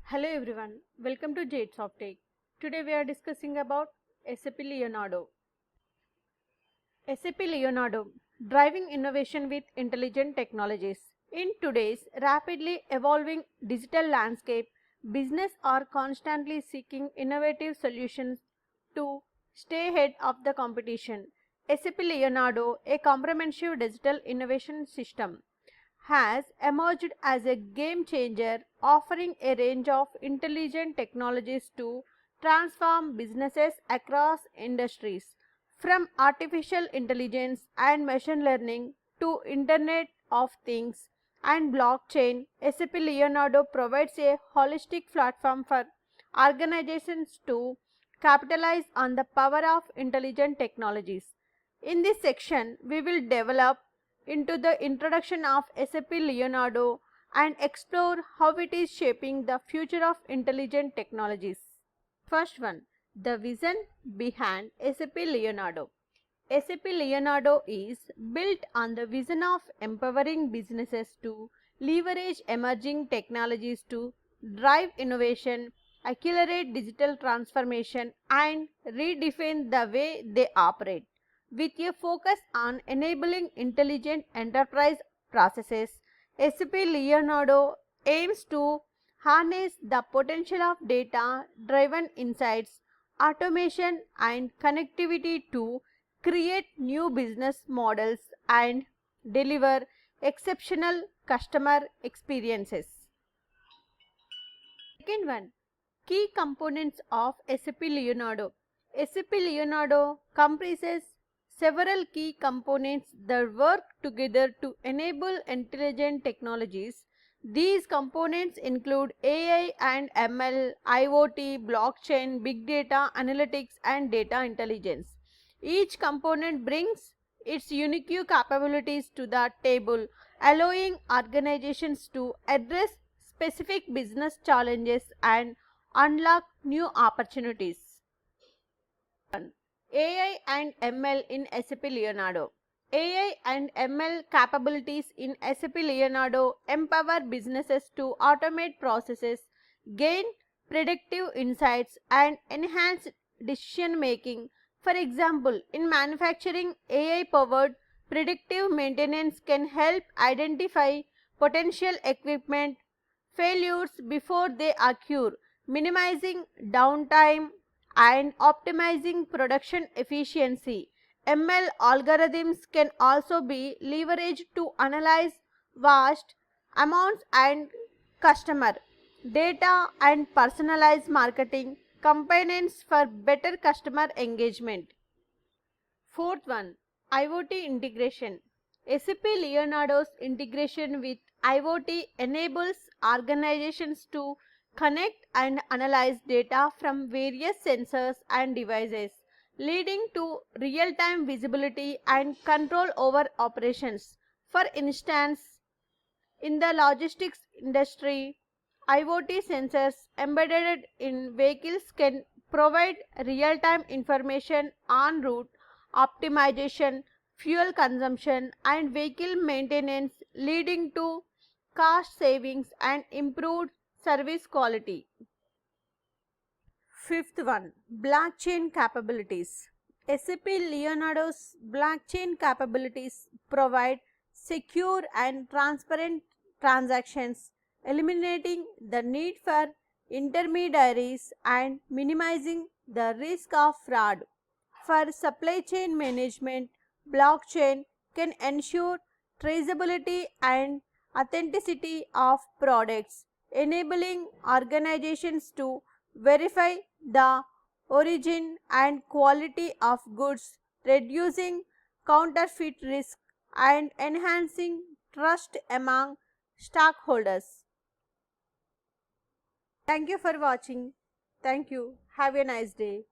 Hello everyone, welcome to Jade Softech. Today we are discussing about SAP Leonardo. SAP Leonardo, driving innovation with intelligent technologies. In today's rapidly evolving digital landscape, businesses are constantly seeking innovative solutions to stay ahead of the competition. SAP Leonardo, a comprehensive digital innovation system, has emerged as a game changer, offering a range of intelligent technologies to transform businesses across industries. From artificial intelligence and machine learning to Internet of Things and blockchain, SAP Leonardo provides a holistic platform for organizations to capitalize on the power of intelligent technologies. In this section, we will develop into the introduction of SAP Leonardo and explore how it is shaping the future of intelligent technologies. First one, the vision behind SAP Leonardo. SAP Leonardo is built on the vision of empowering businesses to leverage emerging technologies to drive innovation, accelerate digital transformation, and redefine the way they operate. With a focus on enabling intelligent enterprise processes, SAP Leonardo aims to harness the potential of data-driven insights, automation, and connectivity to create new business models and deliver exceptional customer experiences. Second one, key components of SAP Leonardo. SAP Leonardo comprises several key components that work together to enable intelligent technologies. These components include AI and ML, IoT, blockchain, big data, analytics, and data intelligence. Each component brings its unique capabilities to the table, allowing organizations to address specific business challenges and unlock new opportunities. AI and ML in SAP Leonardo. AI and ML capabilities in SAP Leonardo empower businesses to automate processes, gain predictive insights, and enhance decision making. For example, in manufacturing, AI-powered predictive maintenance can help identify potential equipment failures before they occur, minimizing downtime and optimizing production efficiency. ML algorithms can also be leveraged to analyze vast amounts and customer data and personalize marketing components for better customer engagement. Fourth one, IoT integration. SAP Leonardo's integration with IoT enables organizations to connect and analyze data from various sensors and devices, leading to real-time visibility and control over operations. For instance, in the logistics industry, IoT sensors embedded in vehicles can provide real-time information on route optimization, fuel consumption, and vehicle maintenance, leading to cost savings and improved service quality. Fifth one, blockchain capabilities. SAP Leonardo's blockchain capabilities provide secure and transparent transactions, eliminating the need for intermediaries and minimizing the risk of fraud. For supply chain management, blockchain can ensure traceability and authenticity of products, enabling organizations to verify the origin and quality of goods, reducing counterfeit risk and enhancing trust among stockholders. Thank you for watching. Thank you. Have a nice day.